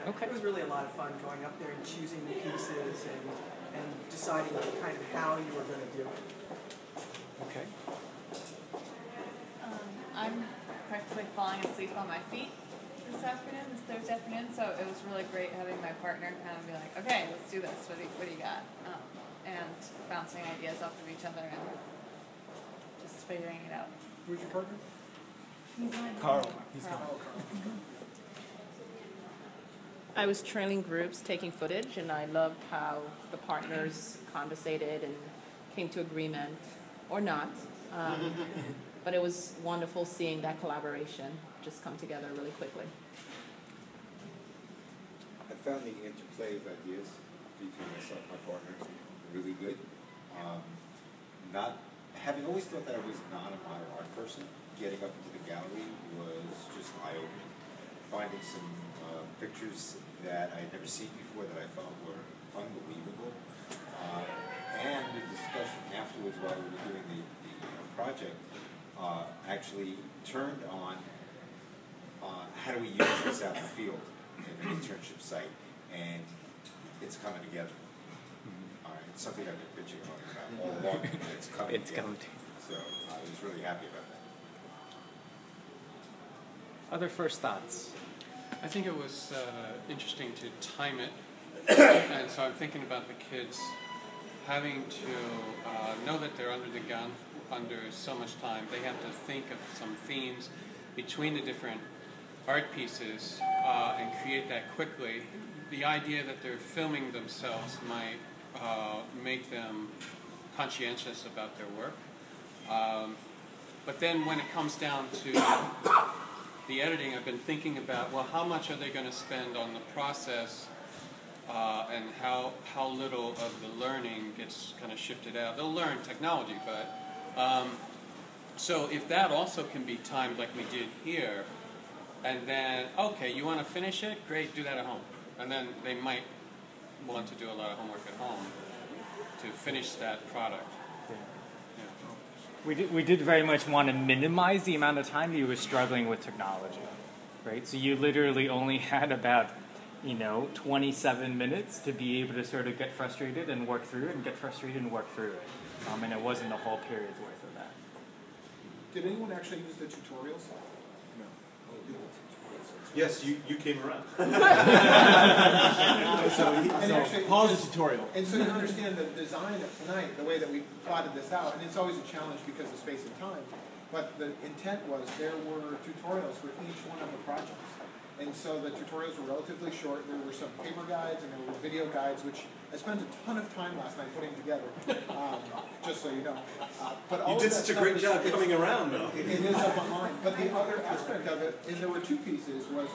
Okay. It was really a lot of fun going up there and choosing the pieces and deciding kind of how you were going to do it. Okay. I'm practically falling asleep on my feet this Thursday afternoon, so it was really great having my partner kind of be like, okay, let's do this, what do you got? And bouncing ideas off of each other and just figuring it out. Who's your partner? He's mine. Carl. Carl. I was trailing groups, taking footage, and I loved how the partners conversated and came to agreement, or not. But it was wonderful seeing that collaboration just come together really quickly. I found the interplay of ideas between myself and my partner really good. Having always thought that I was not a modern art person, getting up into the gallery was just eye-opening. Finding some pictures that I had never seen before that I thought were unbelievable. And the discussion afterwards while we were doing the project actually turned on how do we use this out in the field in an internship site, and it's coming together. All right, it's something I've been bitching about all along. It's coming together. So I was really happy about that. Other first thoughts? I think it was interesting to time it, and so I'm thinking about the kids having to know that they're under the gun under so much time. They have to think of some themes between the different art pieces and create that quickly. The idea that they're filming themselves might make them conscientious about their work. But then when it comes down to the editing, I've been thinking about, well, how much are they going to spend on the process and how little of the learning gets kind of shifted out. They'll learn technology, but so if that also can be timed like we did here, and then, okay, you want to finish it? Great, do that at home. And then they might want to do a lot of homework at home to finish that product. Yeah. We did very much want to minimize the amount of time you were struggling with technology, right? So you literally only had about 27 minutes to be able to sort of get frustrated and work through it, and get frustrated and work through it. And it wasn't a whole period's worth of that. Did anyone actually use the tutorials? No. Yes, you came around. Pause the tutorial. And so you understand the design of tonight, the way that we plotted this out, and it's always a challenge because of space and time, but the intent was there were tutorials for each one of the projects. And so the tutorials were relatively short. There were some paper guides and there were video guides, which I spent a ton of time last night putting together, just so you know. But all you did such a great job coming around, though. It is up online. But the other aspect of it, and there were two pieces, was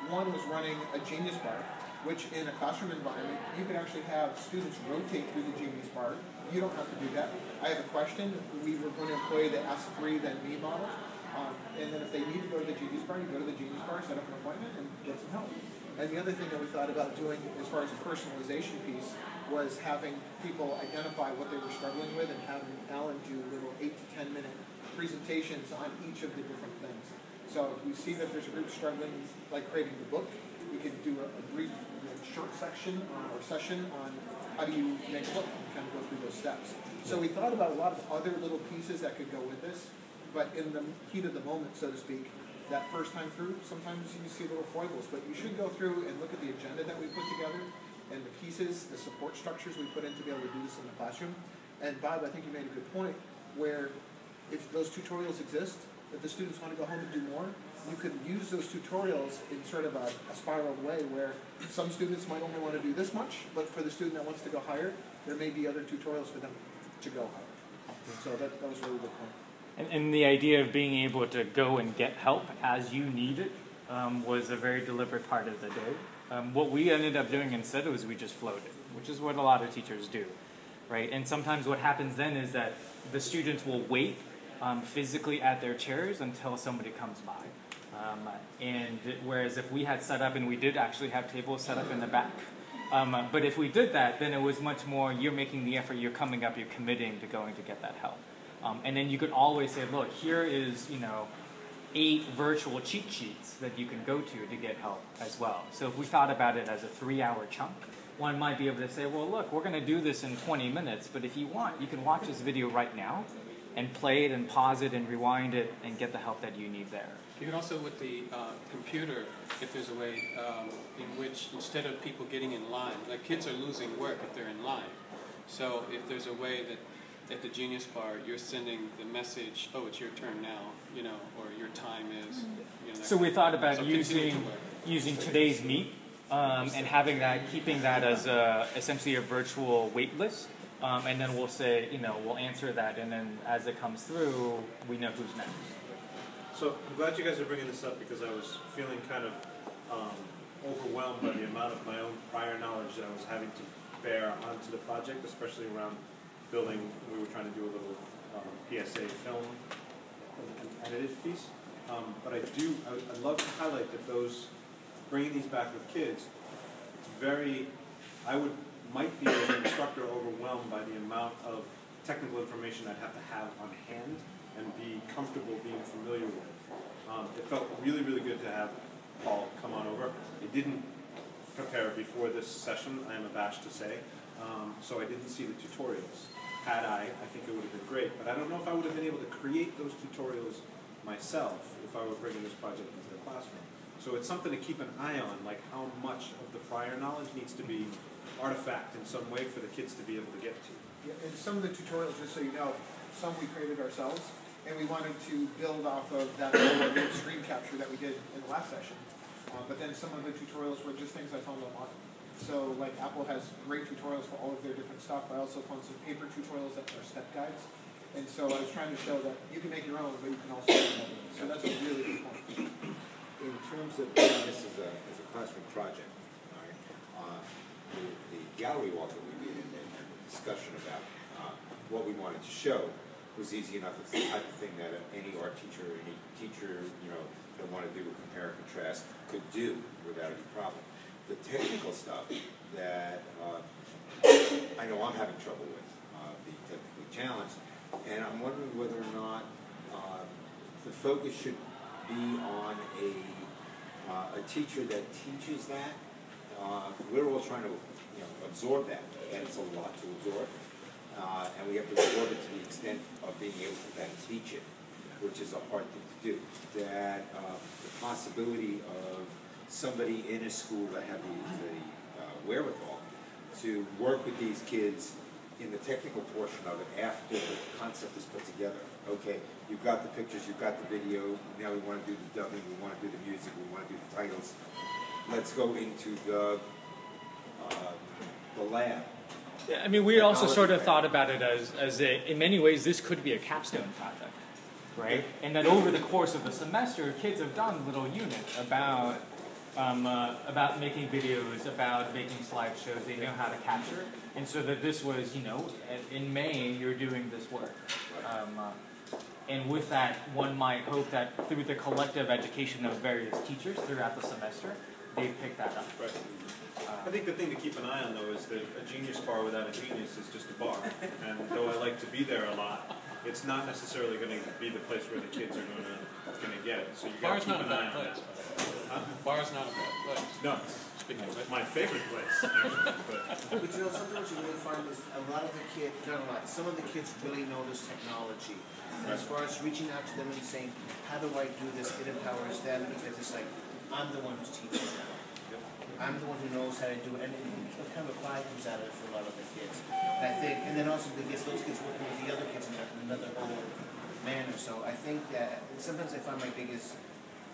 one was running a Genius Bar, which in a classroom environment, you could actually have students rotate through the Genius Bar. You don't have to do that. I have a question. We were going to employ the Ask 3 then Me model. And then if they need to go to the Genius Bar, you go to the Genius Bar, set up an appointment, and get some help. And the other thing that we thought about doing as far as a personalization piece was having people identify what they were struggling with and having Alan do little 8 to 10 minute presentations on each of the different things. So if we see that there's a group struggling, like creating the book, we could do a brief short section or session on how do you make a book and kind of go through those steps. So we thought about a lot of other little pieces that could go with this. But in the heat of the moment, so to speak, that first time through, sometimes you see little foibles. But you should go through and look at the agenda that we put together and the pieces, the support structures we put in to be able to do this in the classroom. And Bob, I think you made a good point, where if those tutorials exist, if the students want to go home and do more, you could use those tutorials in sort of a spiraled way where some students might only want to do this much, but for the student that wants to go higher, there may be other tutorials for them to go higher. So that was a really good point. And the idea of being able to go and get help as you need it was a very deliberate part of the day. What we ended up doing instead was we just floated, which is what a lot of teachers do, right? And sometimes what happens then is that the students will wait physically at their chairs until somebody comes by. And whereas if we had set up, and we did actually have tables set up in the back, but if we did that, then it was much more, you're making the effort, you're coming up, you're committing to going to get that help. And then you could always say, look, here is, 8 virtual cheat sheets that you can go to get help as well. So if we thought about it as a 3-hour chunk, one might be able to say, well, look, we're going to do this in 20 minutes, but if you want, you can watch this video right now and play it and pause it and rewind it and get the help that you need there. You can also, with the computer, if there's a way in which instead of people getting in line, like kids are losing work if they're in line. So if there's a way that at the Genius Bar you're sending the message, oh, it's your turn now, you know, or your time is. You know, so we thought about so using today's meet and having that, keeping that as essentially a virtual wait list. And then we'll say, you know, we'll answer that, and then as it comes through, we know who's next. So I'm glad you guys are bringing this up because I was feeling kind of overwhelmed by the amount of my own prior knowledge that I was having to bear onto the project, especially around building. We were trying to do a little PSA film, an edited piece. But I'd love to highlight that bringing these back with kids, it's very, might be as an instructor overwhelmed by the amount of technical information I'd have to have on hand and be comfortable being familiar with. It felt really, really good to have Paul come on over. I didn't prepare before this session, I am abashed to say, so I didn't see the tutorials. Had I think it would have been great, but I don't know if I would have been able to create those tutorials myself if I were bringing this project into the classroom. So it's something to keep an eye on, like how much of the prior knowledge needs to be artifact in some way for the kids to be able to get to. Yeah, and some of the tutorials, just so you know, some we created ourselves, and we wanted to build off of that screen capture that we did in the last session. But then some of the tutorials were just things I found online. So like Apple has great tutorials for all of their different stuff. I also found some paper tutorials that are step guides. And so I was trying to show that you can make your own, but you can also make your own. So that's a really good point. In terms of doing this as a classroom project, all right, the gallery walk that we did and the discussion about what we wanted to show was easy enough. It's the type of thing that any art teacher, any teacher, you know, that want to do a compare and contrast could do without any problem. The technical stuff that I know I'm having trouble with, being technically challenged, and I'm wondering whether or not the focus should be on a teacher that teaches that. We're all trying to, you know, absorb that, and it's a lot to absorb, and we have to absorb it to the extent of being able to then teach it, which is a hard thing to do. That the possibility of somebody in a school that have the wherewithal to work with these kids in the technical portion of it after the concept is put together. Okay, you've got the pictures, you've got the video, now we want to do the dubbing, we want to do the music, we want to do the titles. Let's go into the lab. Yeah, I mean, we also sort of thought about it as in many ways, this could be a capstone project, right? And that over the course of the semester, kids have done little units about making videos, about making slideshows. They know how to capture, and so that this was, you know, in May you're doing this work, and with that, one might hope that through the collective education of various teachers throughout the semester, they've picked that up. Right. I think the thing to keep an eye on, though, is that a genius bar without a genius is just a bar. And though I like to be there a lot, it's not necessarily going to be the place where the kids are going to get it. So you got to keep an eye on that. Huh? Bar's not a bad place. No, it's my favorite place. Actually, But you know, something what you really find is a lot of the kids, not a lot, some of the kids really know this technology. And as far as reaching out to them and saying, how do I do this, it empowers them because it's like, I'm the one who's teaching now. I'm the one who knows how to do it, and it kind of a pride comes out of it for a lot of the kids. And I think, and then also those kids working with the other kids in another whole manner. So I think that sometimes I find my biggest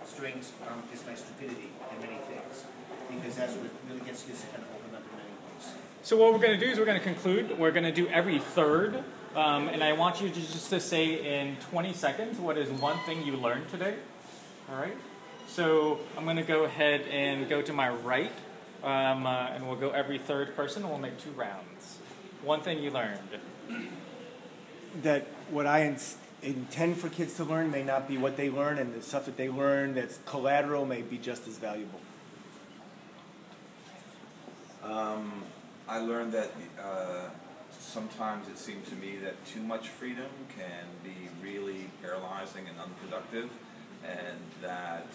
strengths is my stupidity in many things, because that's what really gets kids to kind of open up in many ways. So what we're going to do is we're going to conclude. We're going to do every third, and I want you just to say in 20 seconds what is one thing you learned today. All right. So I'm going to go ahead and go to my right, and we'll go every third person, and we'll make 2 rounds. One thing you learned. That what I intend for kids to learn may not be what they learn, and the stuff that they learn that's collateral may be just as valuable. I learned that sometimes it seemed to me that too much freedom can be really paralyzing and unproductive. and that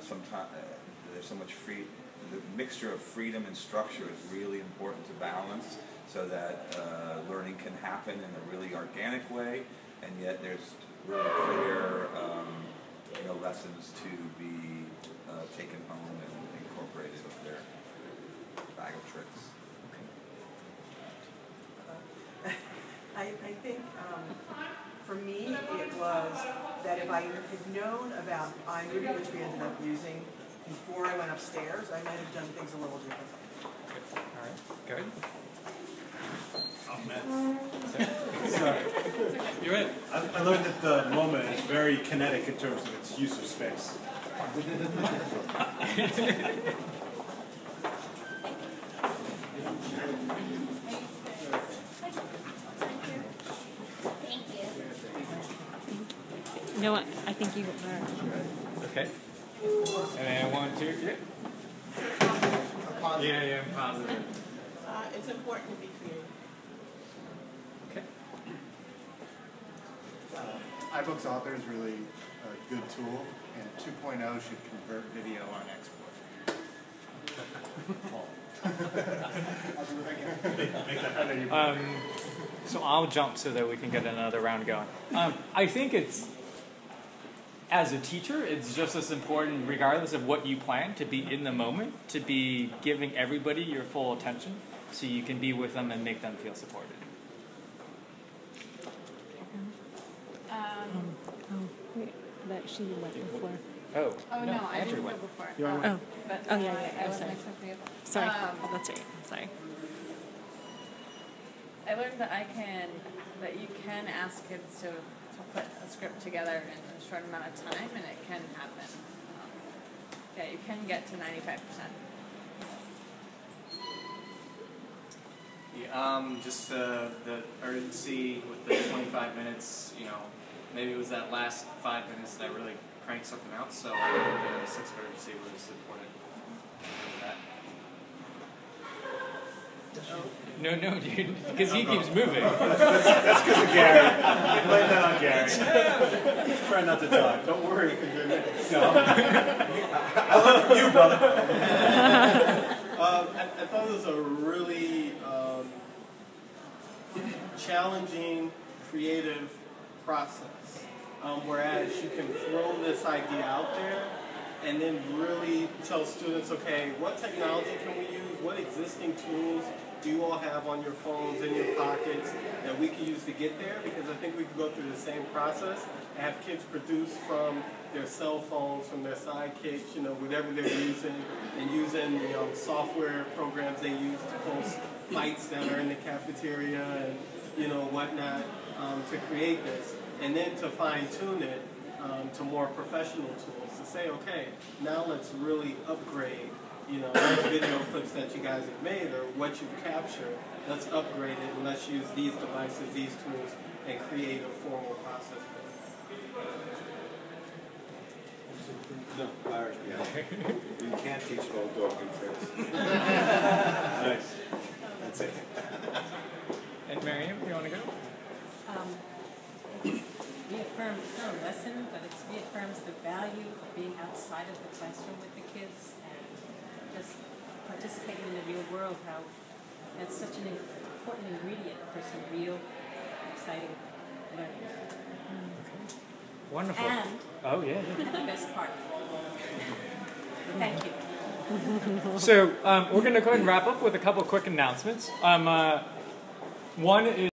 sometimes there's so much the mixture of freedom and structure is really important to balance so that learning can happen in a really organic way, and yet there's really clear lessons to be taken home and incorporated with their bag of tricks. I think for me it was that if I had known about iMovie, which we ended up using, before I went upstairs, I might have done things a little differently. All right, good. Oh, man. Sorry. You're right. I learned that the MoMA is very kinetic in terms of its use of space. You know what? I think you are. Okay. And then 1, 2, yeah. Yeah, I'm positive. It's important to be creative. Okay. iBooks Author is really a good tool, and 2.0 should convert video on export. So I'll jump so that we can get another round going. I think as a teacher, it's just as important, regardless of what you plan, to be in the moment, to be giving everybody your full attention so you can be with them and make them feel supported. That she went before. Oh, no, I didn't went go before. Oh, But yeah. I I'm wasn't sorry. expecting it. Sorry, that's right. I'm sorry. I learned that you can ask kids to put a script together in a short amount of time, and it can happen. You can get to 95%. Yeah, just the urgency with the 25 minutes, maybe it was that last 5 minutes that really cranked something out, so the sense of urgency was important. No, dude, because he keeps moving. That's because of Gary. Blame that on Gary. Try not to talk. Don't worry. No. I learned from you, brother. I thought it was a really challenging, creative process. Whereas you can throw this idea out there and then really tell students, okay, what technology can we use? What existing tools do you all have on your phones, in your pockets, that we can use to get there? Because I think we can go through the same process and have kids produce from their cell phones, from their sidekicks, whatever they're using, and using software programs they use to post fights that are in the cafeteria and whatnot to create this. And then to fine-tune it to more professional tools to say, okay, now let's really upgrade those video clips that you guys have made or what you've captured. Let's upgrade it and let's use these devices, these tools, and create a formal process for it. No, Irish. You can't teach old dog new tricks. Nice. That's it. And Miriam, you want to go? Reaffirms, it's not a lesson, but it reaffirms the value of being outside of the classroom with the kids and just participating in the real world, how that's such an important ingredient for some real exciting learning. Wonderful. And the best part. Thank you. So we're going to go ahead and wrap up with a couple quick announcements. One is